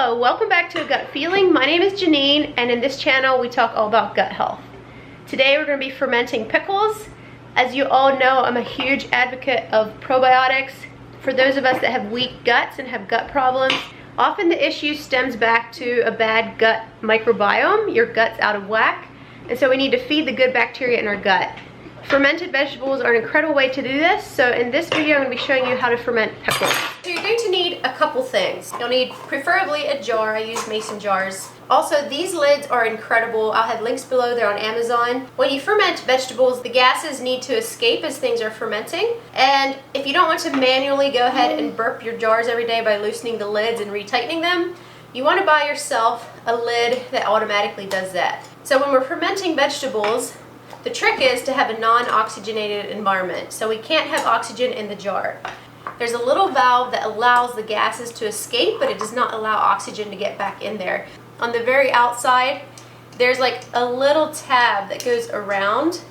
Hello, welcome back to A Gut Feeling. My name is Janine, and in this channel we talk all about gut health. Today we're going to be fermenting pickles. As you all know, I'm a huge advocate of probiotics. For those of us that have weak guts and have gut problems, often the issue stems back to a bad gut microbiome. Your gut's out of whack, and so we need to feed the good bacteria in our gut. Fermented vegetables are an incredible way to do this, so in this video I'm going to be showing you how to ferment pickles. So you're going to need a couple things. You'll need preferably a jar. I use mason jars. Also, these lids are incredible. I'll have links below. They're on Amazon. When you ferment vegetables, the gases need to escape as things are fermenting, and if you don't want to manually go ahead and burp your jars every day by loosening the lids and retightening them, you want to buy yourself a lid that automatically does that. So when we're fermenting vegetables, the trick is to have a non-oxygenated environment, so we can't have oxygen in the jar. There's a little valve that allows the gases to escape, but it does not allow oxygen to get back in there. On the very outside, there's like a little tab that goes around,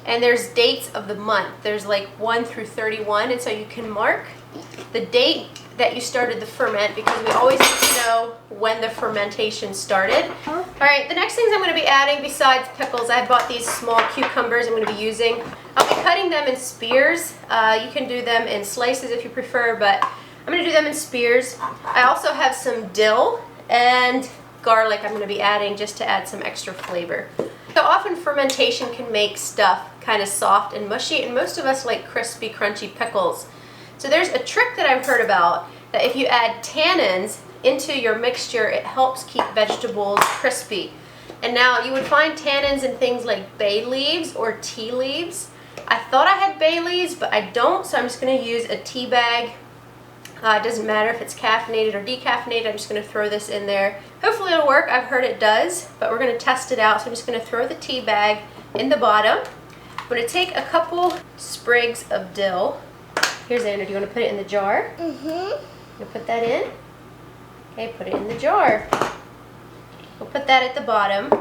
and there's dates of the month. There's like 1 through 31, and so you can mark the date that you started the ferment, because we always need to know when the fermentation started. Alright, the next things I'm going to be adding besides pickles, I bought these small cucumbers I'm going to be using. I'll be cutting them in spears. You can do them in slices if you prefer, but I'm going to do them in spears. I also have some dill and garlic I'm going to be adding just to add some extra flavor. So often fermentation can make stuff kind of soft and mushy, and most of us like crispy, crunchy pickles. So there's a trick that I've heard about, that if you add tannins into your mixture, it helps keep vegetables crispy. And now you would find tannins in things like bay leaves or tea leaves. I thought I had bay leaves, but I don't, so I'm just going to use a tea bag. It doesn't matter if it's caffeinated or decaffeinated, I'm just going to throw this in there. Hopefully it'll work. I've heard it does, but we're going to test it out. So I'm just going to throw the tea bag in the bottom. I'm going to take a couple sprigs of dill. Here's Anna, do you want to put it in the jar? Mm-hmm. You'll put that in? Okay, put it in the jar. We'll put that at the bottom.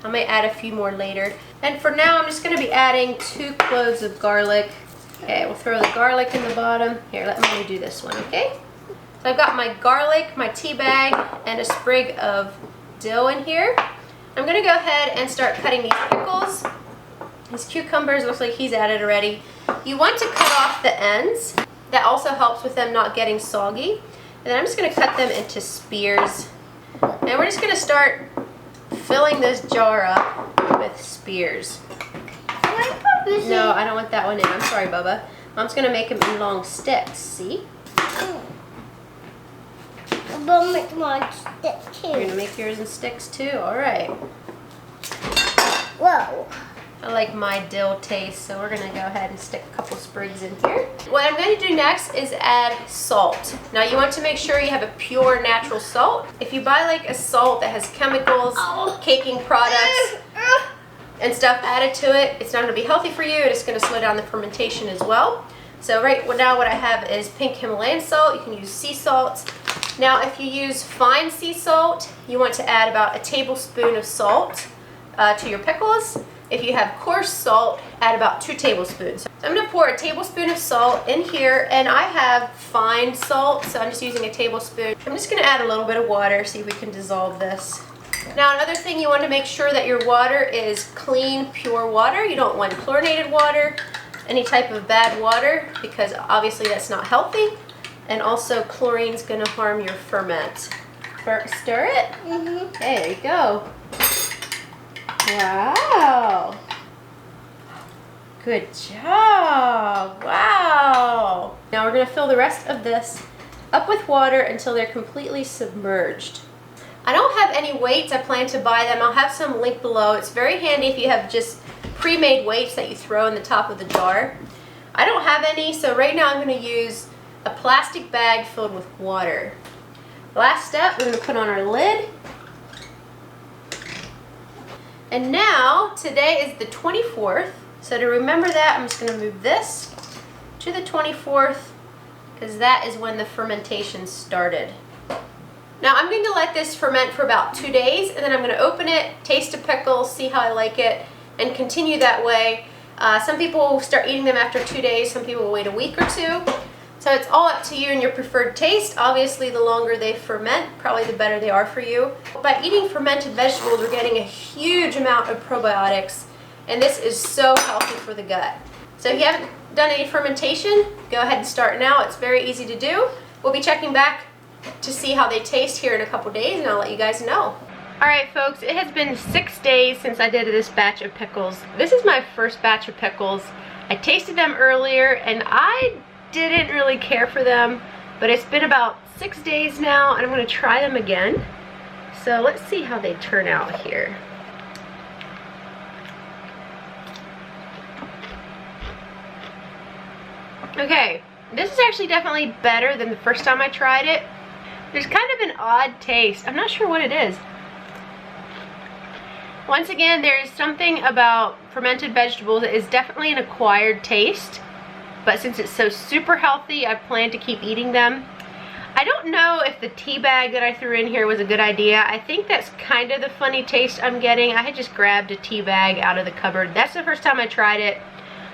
I might add a few more later. And for now, I'm just going to be adding 2 cloves of garlic. Okay, we'll throw the garlic in the bottom. Here, let me do this one, okay? So I've got my garlic, my tea bag, and a sprig of dill in here. I'm going to go ahead and start cutting these pickles. These cucumbers, looks like he's added already. You want to cut off the ends. That also helps with them not getting soggy. And then I'm just going to cut them into spears. And we're just going to start filling this jar up with spears. No, I don't want that one in. I'm sorry, Bubba. Mom's going to make them in long sticks, see? I'm going to make mine stick too. You're going to make yours in sticks too? Alright. Whoa. I like my dill taste, so we're going to go ahead and stick a couple sprigs in here. What I'm going to do next is add salt. Now you want to make sure you have a pure natural salt. If you buy like a salt that has chemicals, caking products, and stuff added to it, it's not going to be healthy for you. It's going to slow down the fermentation as well. So right now what I have is pink Himalayan salt. You can use sea salt. Now if you use fine sea salt, you want to add about a tablespoon of salt to your pickles. If you have coarse salt, add about 2 tablespoons. So I'm going to pour a tablespoon of salt in here, and I have fine salt, so I'm just using a tablespoon. I'm just going to add a little bit of water, see if we can dissolve this. Now another thing, you want to make sure that your water is clean, pure water. You don't want chlorinated water, any type of bad water, because obviously that's not healthy. And also chlorine is going to harm your ferment. Stir it. Mm-hmm. Okay, there you go. Wow. Good job. Wow. Now we're going to fill the rest of this up with water until they're completely submerged. I don't have any weights. I plan to buy them. I'll have some linked below. It's very handy if you have just pre-made weights that you throw in the top of the jar. I don't have any, so right now I'm going to use a plastic bag filled with water. Last step, we're going to put on our lid. And now, today is the 24th, so to remember that, I'm just going to move this to the 24th, because that is when the fermentation started. Now I'm going to let this ferment for about 2 days, and then I'm going to open it, taste a pickle, see how I like it, and continue that way. Some people will start eating them after 2 days, some people will wait a week or 2. So So it's all up to you and your preferred taste. Obviously, the longer they ferment, probably the better they are for you. By eating fermented vegetables, we're getting a huge amount of probiotics, and this is so healthy for the gut. So if you haven't done any fermentation, go ahead and start now. It's very easy to do. We'll be checking back to see how they taste here in a couple days, and I'll let you guys know. Alright folks, it has been 6 days since I did this batch of pickles. This is my first batch of pickles. I tasted them earlier and I didn't really care for them, but it's been about 6 days now and I'm going to try them again. So let's see how they turn out here. Okay, this is actually definitely better than the first time I tried it. There's kind of an odd taste. I'm not sure what it is. Once again, there's something about fermented vegetables that is definitely an acquired taste, but since it's so super healthy, I plan to keep eating them. I don't know if the tea bag that I threw in here was a good idea. I think that's kind of the funny taste I'm getting. I had just grabbed a tea bag out of the cupboard. That's the first time I tried it.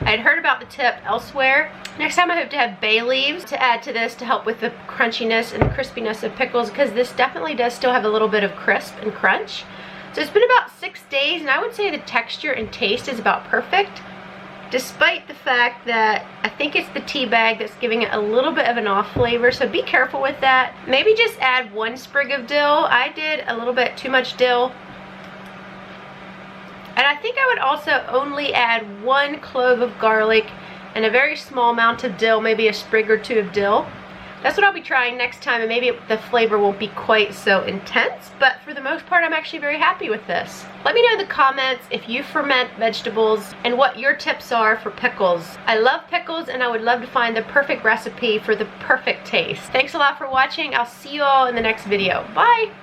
I had heard about the tip elsewhere. Next time I hope to have bay leaves to add to this to help with the crunchiness and the crispiness of pickles, because this definitely does still have a little bit of crisp and crunch. So it's been about 6 days, and I would say the texture and taste is about perfect, despite the fact that I think it's the tea bag that's giving it a little bit of an off flavor, so be careful with that. Maybe just add 1 sprig of dill. I did a little bit too much dill. And I think I would also only add 1 clove of garlic and a very small amount of dill, maybe a sprig or 2 of dill. That's what I'll be trying next time, and maybe the flavor won't be quite so intense, but for the most part, I'm actually very happy with this. Let me know in the comments if you ferment vegetables and what your tips are for pickles. I love pickles, and I would love to find the perfect recipe for the perfect taste. Thanks a lot for watching. I'll see you all in the next video. Bye!